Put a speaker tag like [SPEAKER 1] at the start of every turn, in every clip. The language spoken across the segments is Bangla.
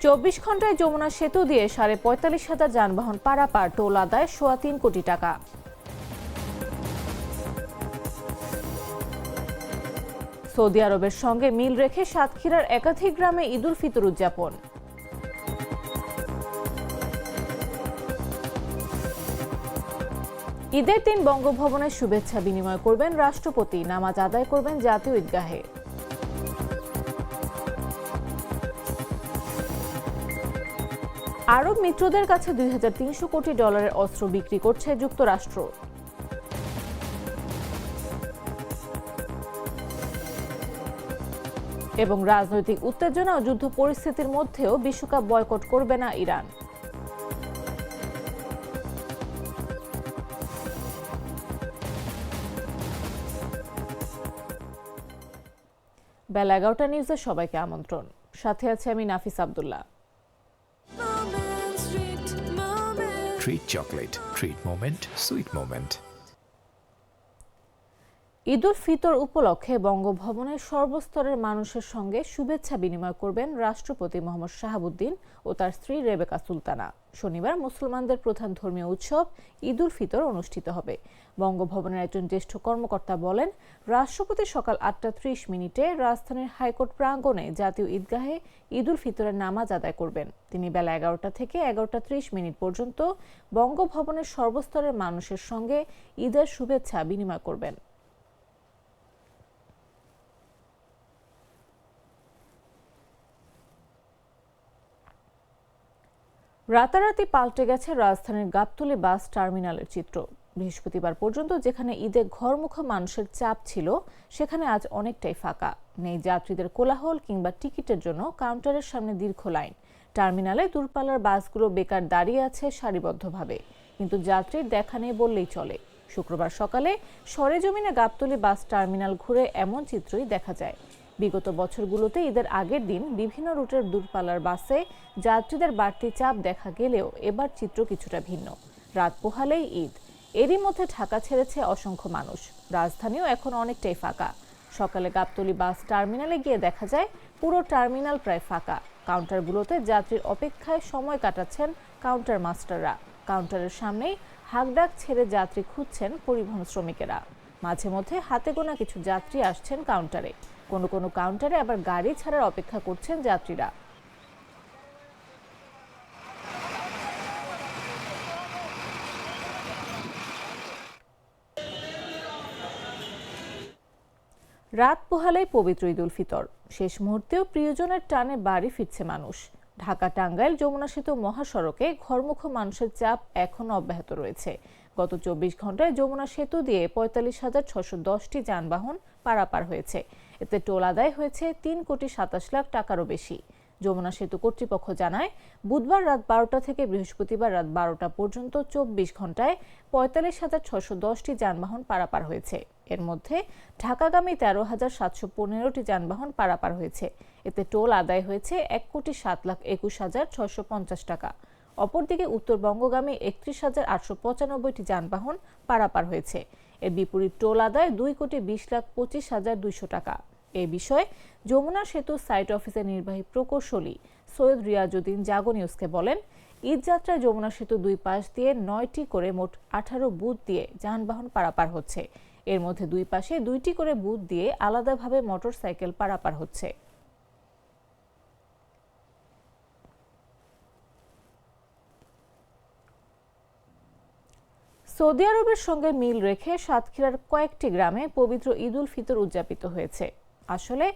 [SPEAKER 1] 24 ঘন্টায় যমুনা সেতু দিয়ে 45,000 যানবাহন পারাপার, টোল আদায় 3.25 কোটি টাকা। সৌদি আরবের সঙ্গে মিল রেখে সাতক্ষীরার একাধিক গ্রামে ঈদুল ফিতর উদযাপন। ঈদের দিন বঙ্গভবনে শুভেচ্ছা বিনিময় করবেন রাষ্ট্রপতি, নামাজ আদায় করবেন জাতীয় ঈদগাহে। আরব মিত্রদের কাছে $2,300 কোটি অস্ত্র বিক্রি করছে যুক্তরাষ্ট্র। এবং রাজনৈতিক উত্তেজনা ও যুদ্ধ পরিস্থিতির মধ্যেও বিশ্বকাপ বয়কট করবে না ইরান। বেলা 11টা নিউজে সবাইকে আমন্ত্রণ। সাথে আছে আমি নাফিস Abdullah.
[SPEAKER 2] Treat chocolate. Treat moment. Sweet moment.
[SPEAKER 1] ঈদুল ফিতর উপলক্ষে বঙ্গভবনের সর্বস্তরের মানুষের সঙ্গে শুভেচ্ছা বিনিময় করবেন রাষ্ট্রপতি মোহাম্মদ শাহাবুদ্দিন ও তার স্ত্রী রেবেকা সুলতানা। শনিবার মুসলমানদের প্রধান ধর্মীয় উৎসব ঈদুল ফিতর অনুষ্ঠিত হবে। বঙ্গভবনের একজন জ্যেষ্ঠ কর্মকর্তা বলেন, রাষ্ট্রপতি সকাল 8:30 রাজধানীর হাইকোর্ট প্রাঙ্গণে জাতীয় ঈদগাহে ঈদুল ফিতরের নামাজ আদায় করবেন। তিনি বেলা 11টা থেকে 11:30 পর্যন্ত বঙ্গভবনের সর্বস্তরের মানুষের সঙ্গে ঈদের শুভেচ্ছা বিনিময় করবেন। রাতারাতি পাল্টে গেছে রাজধানীর গাবতলী বাস টার্মিনালের চিত্র। বৃহস্পতিবার পর্যন্ত যেখানে ঈদে ঘরমুখো মানুষের চাপ ছিল, সেখানে আজ অনেকটাই ফাঁকা। নেই যাত্রীদের কোলাহল কিংবা টিকিটের জন্য কাউন্টারের সামনে দীর্ঘ লাইন। টার্মিনালে দূরপাল্লার বাসগুলো বেকার দাঁড়িয়ে আছে সারিবদ্ধভাবে, কিন্তু যাত্রীর দেখা নেই বললেই চলে। শুক্রবার সকালে সরেজমিনে গাবতলী বাস টার্মিনাল ঘুরে এমন চিত্রই দেখা যায়। বিগত বছরগুলোতে ঈদের আগের দিন বিভিন্ন রুটের দূরপাল্লার বাসে যাত্রীদের বাড়তি চাপ দেখা গেলেও এবার চিত্র কিছুটা ভিন্ন। রাত পোহালেই ঈদ, এরই মধ্যে ঢাকা ছেড়েছে অসংখ্য মানুষ। রাজধানীও এখন অনেকটাই ফাঁকা। সকালে গাবতলী বাস টার্মিনালে গিয়ে দেখা যায় পুরো টার্মিনাল প্রায় ফাঁকা। কাউন্টারগুলোতে যাত্রীর অপেক্ষায় সময় কাটাচ্ছেন কাউন্টার মাস্টাররা। কাউন্টারের সামনেই হাঁকডাক ছেড়ে যাত্রী খুঁজছেন পরিবহন শ্রমিকেরা। মাঝে মধ্যে হাতে গোনা কিছু যাত্রী আসছেন কাউন্টারে। কোনো কোনো কাউন্টারে আবার গাড়ি ছাড়ার অপেক্ষা করছেন যাত্রীরা। রাত পোহালেই পবিত্র ঈদুল ফিতর। শেষ মুহূর্তেও প্রিয়জনের টানে বাড়ি ফিরছে মানুষ। ঢাকা টাঙ্গাইল যমুনা সেতু মহাসড়কে ঘরমুখো মানুষের চাপ এখনো অব্যাহত রয়েছে। গত 24 ঘন্টায় যমুনা সেতু দিয়ে 45,610টি যানবাহন পারাপার হয়েছে। এতে টোল আদায় হয়েছে 3,27 লাখ টাকারও বেশি। যমুনা সেতু কর্তৃপক্ষ জানায়, বুধবার রাত 12টা থেকে বৃহস্পতিবার রাত 12টা পর্যন্ত 24 ঘন্টায় 45,610টি যানবাহন পারাপার হয়েছে। এর মধ্যে ঢাকাগামী 13,715টি যানবাহন পারাপার হয়েছে। এতে টোল আদায় হয়েছে 1,07,21,650 টাকা। অপরদিকে উত্তরবঙ্গগামী 31,895টি যানবাহন পারাপার হয়েছে। এর বিপরীত টোল আদায় 2,20,25,200 টাকা। এ বিষয়ে যমুনা সেতু সাইট অফিসের নির্বাহী প্রকৌশলী সৈয়দ রিয়াজউদ্দিন জাগো নিউজকে বলেন, ঈদ যাত্রায় যমুনা সেতু দুই পাশ দিয়ে 9টি করে মোট 18 বুথ দিয়ে যানবাহন পারাপার হচ্ছে। এর মধ্যে দুই পাশে 2টি করে বুথ দিয়ে আলাদাভাবে মোটরসাইকেল পারাপার হচ্ছে। সৌদি আরবের সঙ্গে মিল রেখে সাতক্ষীরার কয়েকটি গ্রামে পবিত্র ঈদুল ফিতর উদযাপিত হয়েছে। আসলে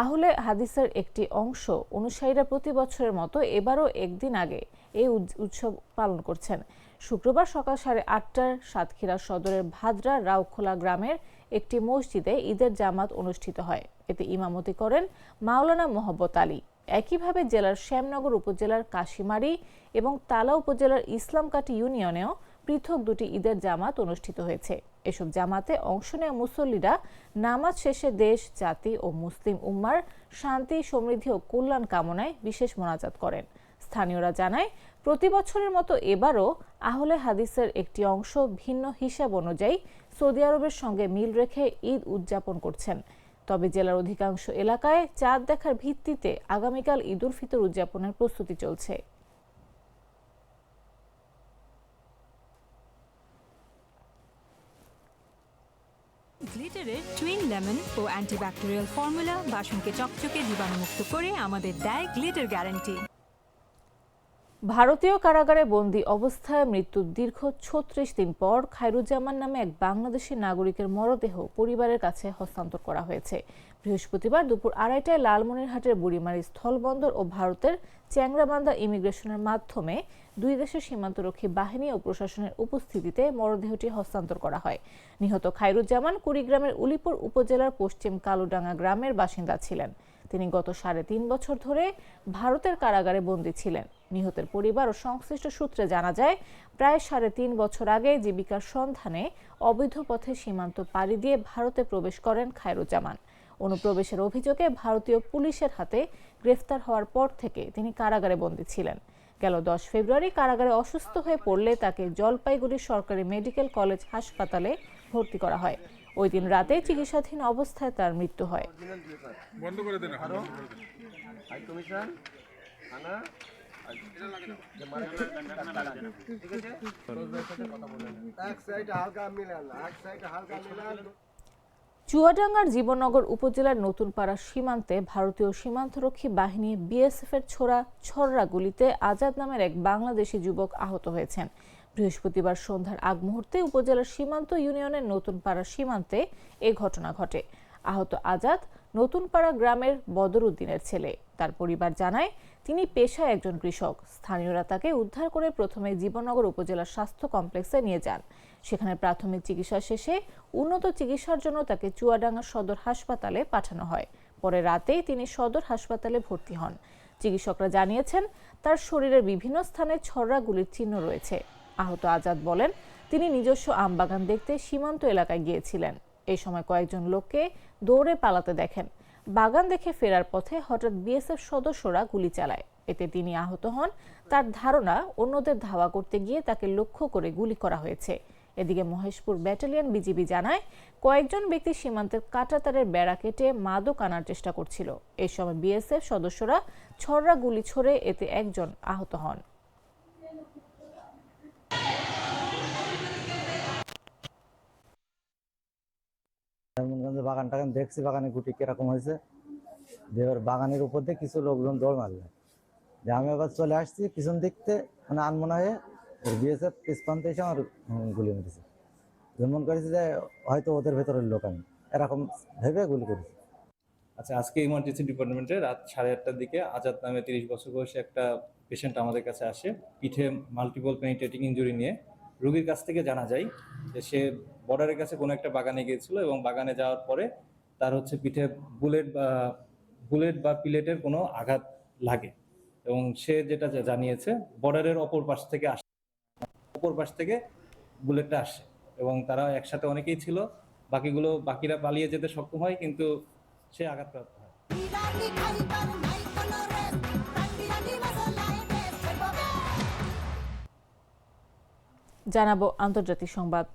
[SPEAKER 1] আহলে হাদিসের একটি অংশ অনুসারীরা প্রতি বছরের মতো এবারও একদিন আগে এই উৎসব পালন করছেন। শুক্রবার সকাল 8:30টায় সাতক্ষীরা সদরের ভাদ্রা রাউখোলা গ্রামের একটি মসজিদে ঈদের জামাত অনুষ্ঠিত হয়। এতে ইমামতি করেন মাওলানা মোহাম্মদ আলী। একইভাবে জেলার শ্যামনগর উপজেলার কাশিমারি এবং তালা উপজেলার ইসলামকাটি ইউনিয়নেও পৃথক দুটি ঈদের জামাত অনুষ্ঠিত হয়েছে। এসব জামাতে অংশ নেওয়া মুসল্লিরা নামাজ শেষে দেশ, জাতি ও মুসলিম উম্মার শান্তি, সমৃদ্ধি ও কল্যাণ কামনায় বিশেষ মোনাজাত করেন। স্থানীয়রা জানায়, প্রতি বছরের মতো এবারও আহলে হাদিসের একটি অংশ ভিন্ন হিসাব অনুযায়ী সৌদি আরবের সঙ্গে মিল রেখে ঈদ উদযাপন করছেন। তবে জেলার অধিকাংশ এলাকায় চাঁদ দেখার ভিত্তিতে আগামীকাল ঈদ উল ফিতর উদযাপনের প্রস্তুতি চলছে।
[SPEAKER 3] গ্লিটারের টুইন লেমন ও অ্যান্টিব্যাকটেরিয়াল ফর্মুলা বাসনকে চকচকে জীবাণুমুক্ত করে আমাদের দেয় গ্লিটার গ্যারান্টি।
[SPEAKER 1] ভারতীয় কারাগারে বন্দী অবস্থায় মৃত্যুর দীর্ঘ ৩৬ দিন পর খায়রুজ্জামান নামে এক বাংলাদেশি নাগরিকের মরদেহ পরিবারের কাছে হস্তান্তর করা হয়েছে। বৃহস্পতিবার দুপুর ২:৩০টায় লালমনিরহাটের বুড়িমারী স্থলবন্দর ও ভারতের চ্যাংরাবান্ধা ইমিগ্রেশনের মাধ্যমে দুই দেশের সীমান্তরক্ষী বাহিনী ও প্রশাসনের উপস্থিতিতে মরদেহটি হস্তান্তর করা হয়। নিহত খায়রুজ্জামান কুড়িগ্রামের উলিপুর উপজেলার পশ্চিম কালুডাঙ্গা গ্রামের বাসিন্দা ছিলেন। তিনি গত ৩.৫ বছর ধরে ভারতের কারাগারে বন্দী ছিলেন। নিহতের পরিবার ও সংশ্লিষ্ট সূত্রে জানা যায়, প্রায় ৩.৫ বছর আগে জীবিকার সন্ধানে অবৈধ পথে সীমান্ত পাড়ি দিয়ে ভারতে প্রবেশ করেন খায়রুজ্জামান। অনুপ্রবেশের অভিযোগে ভারতীয় পুলিশের হাতে গ্রেফতার হওয়ার পর থেকে তিনি কারাগারে বন্দী ছিলেন। গেল ১০ ফেব্রুয়ারি কারাগারে অসুস্থ হয়ে পড়লে তাকে জলপাইগুড়ি সরকারি মেডিকেল কলেজ হাসপাতালে ভর্তি করা হয়। ওই দিন রাতে চিকিৎসাধীন অবস্থায় তার মৃত্যু হয়। চুয়াডাঙ্গার জীবননগর উপজেলার নতুনপাড়া সীমান্তে ভারতীয় সীমান্তরক্ষী বাহিনী বিএসএফ এর ছোড়া ছররা গুলিতে আজাদ নামের এক বাংলাদেশি যুবক আহত হয়েছেন। বৃহস্পতিবার সন্ধ্যার আগ মুহূর্তে উপজেলার সীমান্ত ইউনিয়নের নতুনপাড়া সীমান্তে এ ঘটনা ঘটে। আহত আজাদ নতুনপাড়া গ্রামের বদরউদ্দিনের ছেলে। তার পরিবার জানায়, তিনি পেশায় একজন কৃষক। স্থানীয়রা তাকে উদ্ধার করে প্রথমে জীবননগর উপজেলা স্বাস্থ্য কমপ্লেক্সে নিয়ে যান। সেখানে প্রাথমিক চিকিৎসা শেষে উন্নত চিকিৎসার জন্য তাকে চুয়াডাঙ্গা সদর হাসপাতালে পাঠানো হয়। পরে রাতেই তিনি সদর হাসপাতালে ভর্তি হন। চিকিৎসকরা জানিয়েছেন, তার শরীরের বিভিন্ন স্থানে ছররা গুলির চিহ্ন রয়েছে। আহত আজাদ বলেন, তিনি নিজস্ব আমবাগান দেখতে সীমান্ত এলাকায় গিয়েছিলেন। এই সময় কয়েকজন লোককে দৌড়ে পালাতে দেখেন। বাগান দেখে ফেরার পথে হঠাৎ বিএসএফ সদস্যরা গুলি চালায়। এতে তিনি আহত হন। তার ধারণা, অন্যদের ধাওয়া করতে গিয়ে তাকে লক্ষ্য করে গুলি করা হয়েছে। এদিকে মহেশপুর ব্যাটালিয়ন বিজিবি জানায়, কয়েকজন ব্যক্তি সীমান্তের কাঁটাতারের বেড়া কেটে মাদক আনার চেষ্টা করছিল। এই সময় বিএসএফ সদস্যরা ছররা গুলি ছোড়ে, এতে একজন আহত হন।
[SPEAKER 4] বাগান টাগান দেখছি, বাগানে গুটি কিরকম হয়েছে, এবার বাগানের উপর দিয়ে কিছু লোকজন দৌড় মারলে যে আমি আবার চলে আসছি পিছন দিকতে, মানে আনমনা হয়ে বিএসএফ পিছপান্তে এসে আমার গুলি মেরেছে। মনে করেছি যে হয়তো ওদের ভেতরের লোক, আমি এরকম ভেবে গুলি করেছি।
[SPEAKER 5] আচ্ছা, আজকে ইমার্জেন্সি ডিপার্টমেন্টে রাত 8:30টার দিকে আজাদ নামে 30 বছর বয়সী একটা পেশেন্ট আমাদের কাছে আসে, পিঠে মাল্টিপল পেনিট্রেটিং ইনজুরি নিয়ে। রোগীর কাছ থেকে জানা যায় যে সে বর্ডারের কাছে কোনো একটা বাগানে গিয়েছিল এবং বাগানে যাওয়ার পরে তার পিঠে বুলেট বা পিলেটের কোনো আঘাত লাগে এবং সে যেটা জানিয়েছে বর্ডারের অপর পাশ থেকে বুলেটটা আসে এবং তারা একসাথে অনেকেই ছিল। বাকিরা পালিয়ে যেতে সক্ষম হয়, কিন্তু সে আঘাতপ্রাপ্ত হয়।
[SPEAKER 1] জানাবো আন্তর্জাতিক সংবাদ।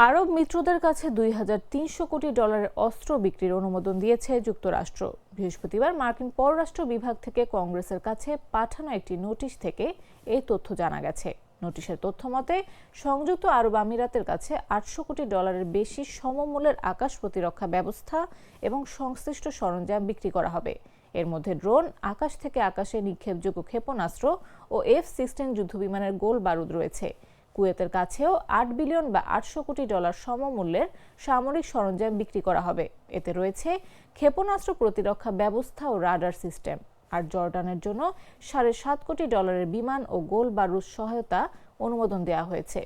[SPEAKER 1] আরব মিত্রদের কাছে $2,300 কোটি অস্ত্র বিক্রির অনুমোদন দিয়েছে যুক্তরাষ্ট্র। বৃহস্পতিবার মার্কিন পররাষ্ট্র বিভাগ থেকে কংগ্রেসের কাছে পাঠানো একটি নোটিশ থেকে এই তথ্য জানা গেছে। নোটিশের তথ্য মতে, সংযুক্ত আরব আমিরাতের কাছে $800 কোটি বেশি সমমূল্যের আকাশ প্রতিরক্ষা ব্যবস্থা এবং সংশ্লিষ্ট সরঞ্জাম বিক্রি করা হবে। এর মধ্যে ড্রোন, আকাশ থেকে আকাশে নিক্ষেপযোগ্য ক্ষেপণাস্ত্র ও F-16 যুদ্ধবিমানের গোল বারুদ রয়েছে। কুয়েতের কাছেও $8 বিলিয়ন বা $800 কোটি সমমূল্যের সামরিক সরঞ্জাম বিক্রি করা হবে। এতে রয়েছে ক্ষেপণাস্ত্র প্রতিরক্ষা ব্যবস্থা ও রাডার সিস্টেম। আর জর্ডানের জন্য $7.5 কোটি বিমান ও গোল বারুদ সহায়তা অনুমোদন দেওয়া হয়েছে।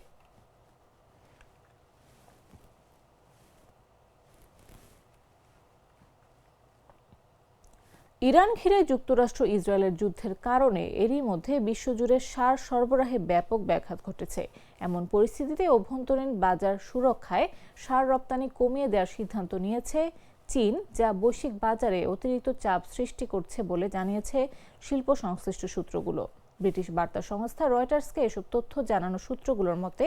[SPEAKER 1] ইরান ঘিরে যুক্তরাষ্ট্র ইসরায়েলের যুদ্ধের কারণে এরই মধ্যে বিশ্বজুড়ে সার সরবরাহে ব্যাপক ব্যাঘাত ঘটেছে। এমন পরিস্থিতিতে অভ্যন্তরীণ বাজার সুরক্ষায় সার রপ্তানি কমিয়ে দেওয়ার সিদ্ধান্ত নিয়েছে চীন, যা বৈশ্বিক বাজারে অতিরিক্ত চাপ সৃষ্টি করছে বলে জানিয়েছে শিল্প সংশ্লিষ্ট সূত্রগুলো। ব্রিটিশ বার্তা সংস্থা রয়টার্সকে এসব তথ্য জানানো সূত্রগুলোর মতে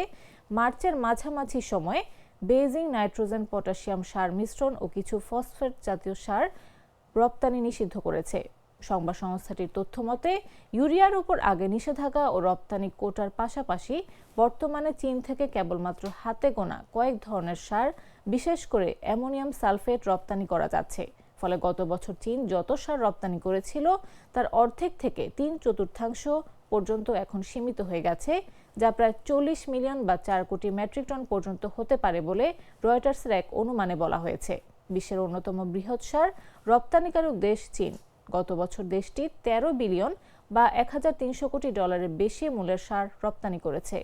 [SPEAKER 1] মার্চের মাঝামাঝি সময়ে বেইজিং নাইট্রোজেন পটাশিয়াম সার মিশ্রণ ও কিছু ফসফেট জাতীয় সার রপ্তানি নিষিদ্ধ করেছে। সংবাদ সংস্থাটির তথ্য মতে ইউরিয়ার উপর আগে নিষেধাজ্ঞা ও রপ্তানি কোটার পাশাপাশি বর্তমানে চীন থেকে কেবলমাত্র হাতে গোনা কয়েক ধরনের সার, বিশেষ করে অ্যামোনিয়াম সালফেট রপ্তানি করা যাচ্ছে। ফলে গত বছর চীন যত সার রপ্তানি করেছিল তার অর্ধেক থেকে 3/4 পর্যন্ত এখন সীমিত হয়ে গেছে, যা প্রায় 40 মিলিয়ন বা 4 কোটি মেট্রিক টন পর্যন্ত হতে পারে বলে রয়টার্সের এক অনুমানে বলা হয়েছে। বিশ্বের অন্যতম বৃহৎ সার রপ্তানিকারক দেশ চীন। গত বছর দেশটি 13 বিলিয়ন বা $1,300 কোটি বেশি মূল্যের সার রপ্তানি করেছে।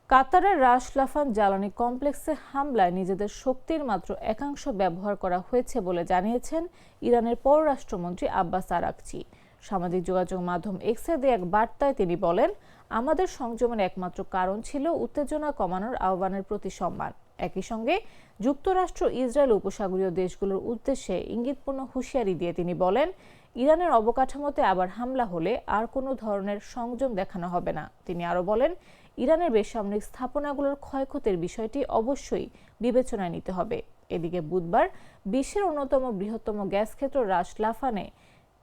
[SPEAKER 1] কাতারের রাস লাফান জ্বালানি কমপ্লেক্সে হামলায় নিজেদের শক্তির মাত্র 1% ব্যবহার করা হয়েছে বলে জানিয়েছেন ইরানের পররাষ্ট্রমন্ত্রী আব্বাস আরাকচি। সামাজিক যোগাযোগ মাধ্যম এক্সে দেয়া এক বার্তায় তিনি বলেন, আমাদের সংযমের একমাত্র কারণ ছিল উত্তেজনা কমানোর আহ্বানের প্রতি সম্মান। একই সঙ্গে যুক্তরাষ্ট্র, ইসরায়েল উপসাগরীয় দেশগুলোর উদ্দেশ্যে ইঙ্গিতপূর্ণ হুঁশিয়ারি দিয়ে তিনি বলেন, ইরানের অবকাঠামোতে আবার হামলা হলে আর কোনো ধরনের সংযম দেখানো হবে না। তিনি আরও বলেন, ইরানের বেসামরিক স্থাপনাগুলোর ক্ষয়ক্ষতির বিষয়টি অবশ্যই বিবেচনায় নিতে হবে। এদিকে বুধবার বিশ্বের অন্যতম বৃহত্তম গ্যাস ক্ষেত্র রাস লাফানে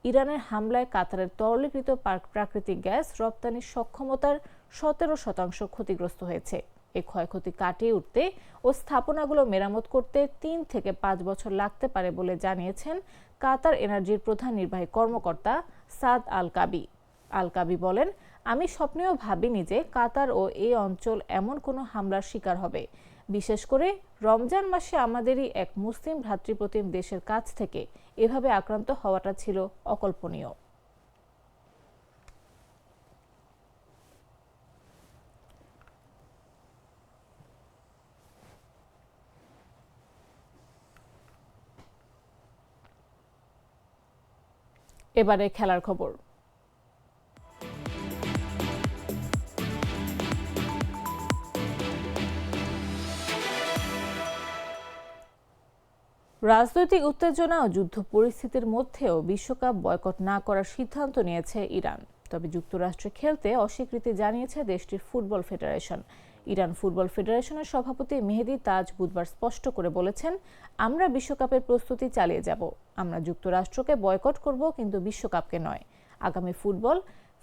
[SPEAKER 1] ইরানের হামলায় কাতারের তরলীকৃত প্রাকৃতিক গ্যাস রপ্তানির সক্ষমতার 17% ক্ষতিগ্রস্ত হয়েছে। এই ক্ষয়ক্ষতি কাটিয়ে উঠতে ও স্থাপনাগুলো মেরামত করতে 3 থেকে 5 বছর লাগতে পারে বলে জানিয়েছেন কাতার এনার্জির প্রধান নির্বাহী কর্মকর্তা সাদ আল কাবি। আল কাবি বলেন, আমি স্বপ্নেও ভাবিনি যে কাতার ও এই অঞ্চল এমন কোনো হামলার শিকার হবে। বিশেষ করে রমজান মাসে আমাদেরই এক মুসলিম ভ্রাতৃপ্রতিম দেশের কাছ থেকে এভাবে আক্রান্ত হওয়াটা ছিল অকল্পনীয়। এবারে খেলার খবর। রাজনৈতিক উত্তেজনা ও যুদ্ধ পরিস্থিতির মধ্যেও বিশ্বকাপ বয়কট না করার সিদ্ধান্ত নিয়েছে ইরান। তবে যুক্তরাষ্ট্রে খেলতে অস্বীকৃতি জানিয়েছে দেশটির ফুটবল ফেডারেশন। ইরান ফুটবল ফেডারেশনের সভাপতি মেহেদি তাজ বুধবার স্পষ্ট করে বলেছেন, আমরা বিশ্বকাপের প্রস্তুতি চালিয়ে যাব। আমরা যুক্তরাষ্ট্রকে বয়কট করব, কিন্তু বিশ্বকাপকে নয়। আগামী ফুটবল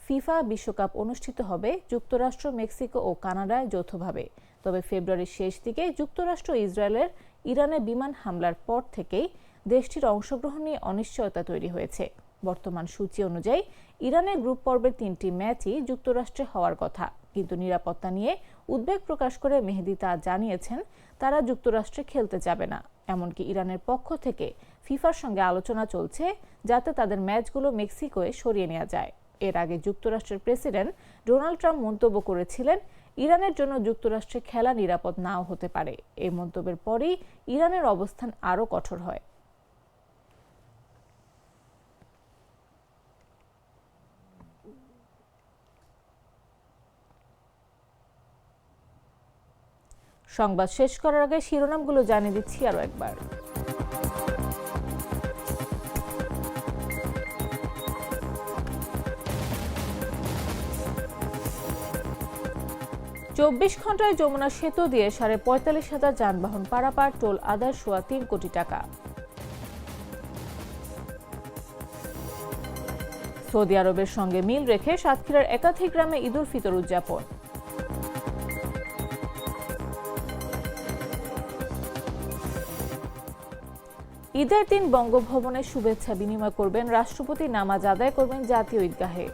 [SPEAKER 1] ফিফা বিশ্বকাপ অনুষ্ঠিত হবে যুক্তরাষ্ট্র, মেক্সিকো ও কানাডায় যৌথভাবে। তবে ফেব্রুয়ারির শেষ দিকে যুক্তরাষ্ট্র ইসরায়েলের ইরানে বিমান হামলার পর থেকেই দেশটির অংশগ্রহণ নিয়ে অনিশ্চয়তা তৈরি হয়েছে। বর্তমান সূচি অনুযায়ী ইরানের গ্রুপ পর্বের 3টি ম্যাচই যুক্তরাষ্ট্রে হওয়ার কথা, কিন্তু নিরাপত্তা নিয়ে উদ্বেগ প্রকাশ করে মেহেদি তাজ জানিয়েছেন, তারা যুক্তরাষ্ট্রে খেলতে যাবে না। এমনকি ইরানের পক্ষ থেকে ফিফার সঙ্গে আলোচনা চলছে যাতে তাদের ম্যাচগুলো মেক্সিকোয় সরিয়ে নেওয়া যায়। এর আগে যুক্তরাষ্ট্রের প্রেসিডেন্ট ডোনাল্ড ট্রাম্প মন্তব্য করেছিলেন, ইরানের জন্য যুক্তরাষ্ট্রে খেলা নিরাপদ নাও হতে পারে। এই মন্তব্যের পরই ইরানের অবস্থান আরও কঠোর হয়। সংবাদ শেষ করার আগে শিরোনামগুলো জানিয়ে দিচ্ছি আরও একবার। চব্বিশ ঘন্টায় যমুনা সেতু দিয়ে 45,000 যানবাহন পারাপার, টোল আদায় সোয়া 3 কোটি টাকা। সৌদি আরবের সঙ্গে মিল রেখে সাতক্ষীরার একাধিক গ্রামে ঈদ উল ফিতর উদযাপন। ঈদের দিন বঙ্গভবনে শুভেচ্ছা বিনিময় করবেন রাষ্ট্রপতি, নামাজ আদায় করবেন জাতীয় ঈদগাহে।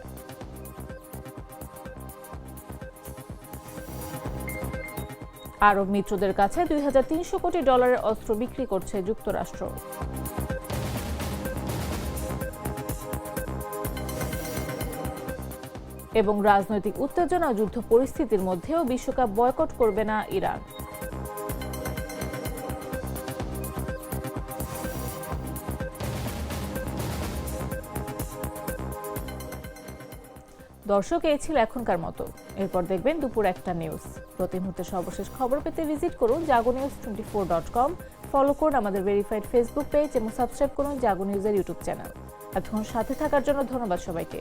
[SPEAKER 1] আরব মিত্রদের কাছে $2,300 কোটি অস্ত্র বিক্রি করছে যুক্তরাষ্ট্র। এবং রাজনৈতিক উত্তেজনা ও যুদ্ধ পরিস্থিতির মধ্যেও বিশ্বকাপ বয়কট করবে না ইরান। দর্শক, এই ছিল এখনকার মতো। এরপর দেখবেন দুপুর 1টা নিউজ। প্রতি মুহূর্তে সর্বশেষ খবর পেতে ভিজিট করুন jagonews24.com, ফলো করুন আমাদের ভেরিফাইড ফেসবুক পেজ এবং সাবস্ক্রাইব করুন জাগো নিউজের ইউটিউব চ্যানেল। এতক্ষণ সাথে থাকার জন্য ধন্যবাদ সবাইকে।